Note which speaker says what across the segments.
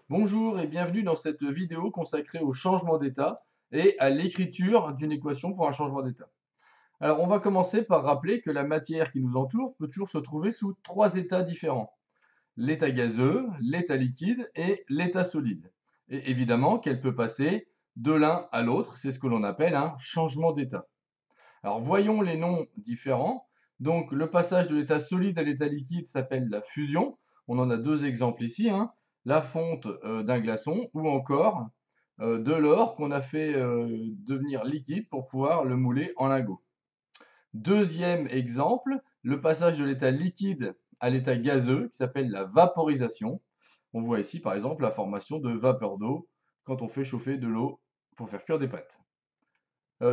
Speaker 1: Bonjour et bienvenue dans cette vidéo consacrée au changement d'état et à l'écriture d'une équation pour un changement d'état. Alors on va commencer par rappeler que la matière qui nous entoure peut toujours se trouver sous trois états différents. L'état gazeux, l'état liquide et l'état solide. Et évidemment qu'elle peut passer de l'un à l'autre, c'est ce que l'on appelle un changement d'état. Alors voyons les noms différents. Donc le passage de l'état solide à l'état liquide s'appelle la fusion. On en a deux exemples ici, hein. La fonte d'un glaçon ou encore de l'or qu'on a fait devenir liquide pour pouvoir le mouler en lingot. Deuxième exemple, le passage de l'état liquide à l'état gazeux qui s'appelle la vaporisation. On voit ici par exemple la formation de vapeur d'eau quand on fait chauffer de l'eau pour faire cuire des pâtes.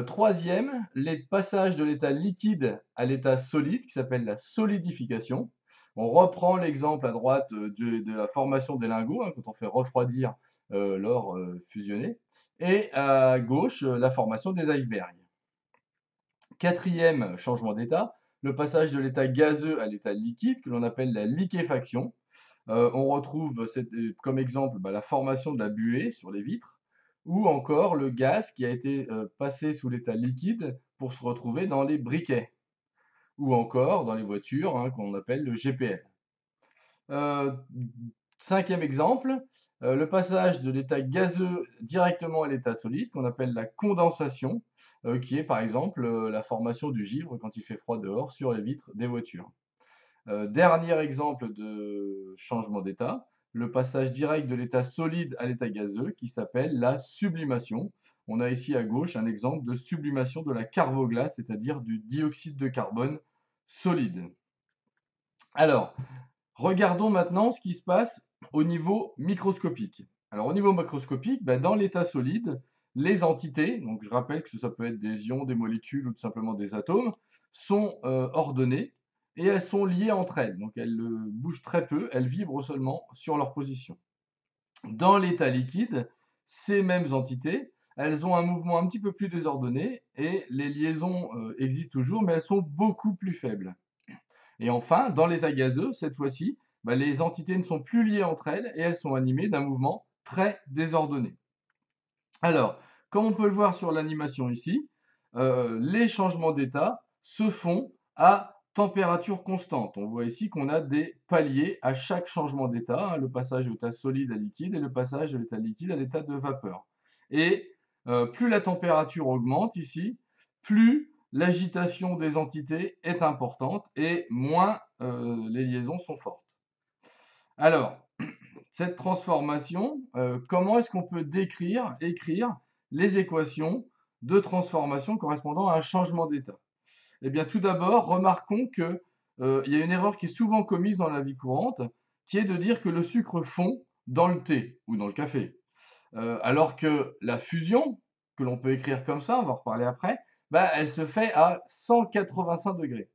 Speaker 1: Troisième, les passages de l'état liquide à l'état solide, qui s'appelle la solidification. On reprend l'exemple à droite de la formation des lingots, hein, quand on fait refroidir l'or fusionné, et à gauche, la formation des icebergs. Quatrième changement d'état, le passage de l'état gazeux à l'état liquide, que l'on appelle la liquéfaction. On retrouve comme exemple la formation de la buée sur les vitres, ou encore le gaz qui a été passé sous l'état liquide pour se retrouver dans les briquets, ou encore dans les voitures, hein, qu'on appelle le GPL. Euh, Cinquième exemple, le passage de l'état gazeux directement à l'état solide, qu'on appelle la condensation, qui est par exemple la formation du givre quand il fait froid dehors sur les vitres des voitures. Dernier exemple de changement d'état, le passage direct de l'état solide à l'état gazeux qui s'appelle la sublimation. On a ici à gauche un exemple de sublimation de la carboglace, c'est-à-dire du dioxyde de carbone solide. Alors, regardons maintenant ce qui se passe au niveau microscopique. Alors, au niveau macroscopique, dans l'état solide, les entités, donc je rappelle que ça peut être des ions, des molécules ou tout simplement des atomes, sont ordonnées et elles sont liées entre elles. Donc, elles bougent très peu, elles vibrent seulement sur leur position. Dans l'état liquide, ces mêmes entités, elles ont un mouvement un petit peu plus désordonné et les liaisons existent toujours, mais elles sont beaucoup plus faibles. Et enfin, dans l'état gazeux, cette fois-ci, les entités ne sont plus liées entre elles et elles sont animées d'un mouvement très désordonné. Alors, comme on peut le voir sur l'animation ici, les changements d'état se font à température constante. On voit ici qu'on a des paliers à chaque changement d'état, hein, le passage de l'état solide à liquide et le passage de l'état liquide à l'état de vapeur. Et plus la température augmente ici, plus l'agitation des entités est importante et moins les liaisons sont fortes. Alors, cette transformation, comment est-ce qu'on peut écrire les équations de transformation correspondant à un changement d'état? Eh bien, tout d'abord, remarquons que, il y a une erreur qui est souvent commise dans la vie courante, qui est de dire que le sucre fond dans le thé ou dans le café. Alors que la fusion, que l'on peut écrire comme ça, on va en reparler après, elle se fait à 185°.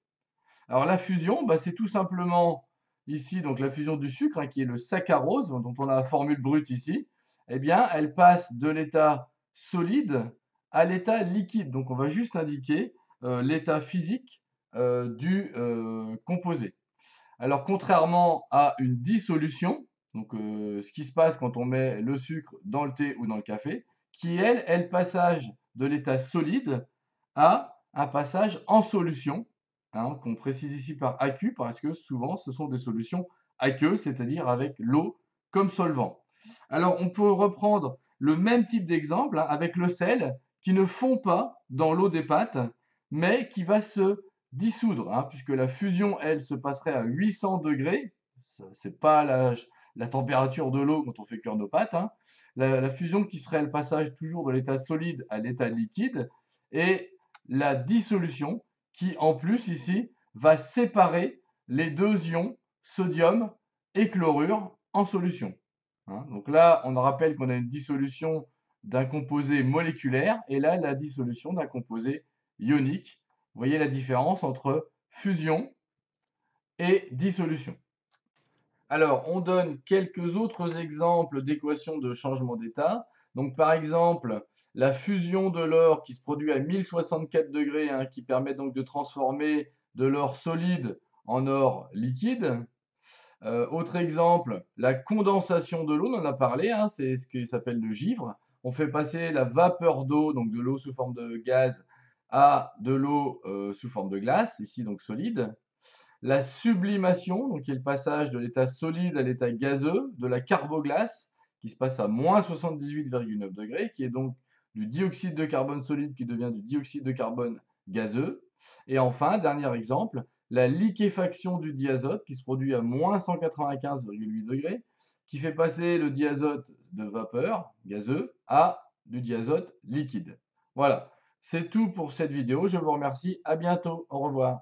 Speaker 1: Alors la fusion, c'est tout simplement ici donc la fusion du sucre, hein, qui est le saccharose, dont on a la formule brute ici. Eh bien, elle passe de l'état solide à l'état liquide. Donc on va juste indiquer l'état physique du composé. Alors contrairement à une dissolution, donc ce qui se passe quand on met le sucre dans le thé ou dans le café, qui elle est le passage de l'état solide à un passage en solution, hein, qu'on précise ici par aqueux, parce que souvent ce sont des solutions aqueuses, c'est-à-dire avec l'eau comme solvant. Alors on peut reprendre le même type d'exemple, hein, avec le sel qui ne fond pas dans l'eau des pâtes, mais qui va se dissoudre, hein, puisque la fusion, elle, se passerait à 800°. Ce n'est pas la température de l'eau quand on fait cuire nos pâtes, hein. La fusion qui serait le passage toujours de l'état solide à l'état liquide, et la dissolution qui, en plus, ici, va séparer les deux ions, sodium et chlorure, en solution, hein. Donc là, on rappelle qu'on a une dissolution d'un composé moléculaire, et là, la dissolution d'un composé ionique. Vous voyez la différence entre fusion et dissolution. Alors, on donne quelques autres exemples d'équations de changement d'état. Donc, par exemple, la fusion de l'or qui se produit à 1064°, hein, qui permet donc de transformer de l'or solide en or liquide. Autre exemple, la condensation de l'eau, on en a parlé, hein, c'est ce qui s'appelle le givre. On fait passer la vapeur d'eau, donc de l'eau sous forme de gaz, à de l'eau sous forme de glace, ici donc solide. La sublimation, donc qui est le passage de l'état solide à l'état gazeux, de la carboglace, qui se passe à moins 78,9 degrés, qui est donc du dioxyde de carbone solide qui devient du dioxyde de carbone gazeux. Et enfin, dernier exemple, la liquéfaction du diazote, qui se produit à moins 195,8 degrés, qui fait passer le diazote de vapeur gazeux à du diazote liquide. Voilà, c'est tout pour cette vidéo. Je vous remercie. À bientôt. Au revoir.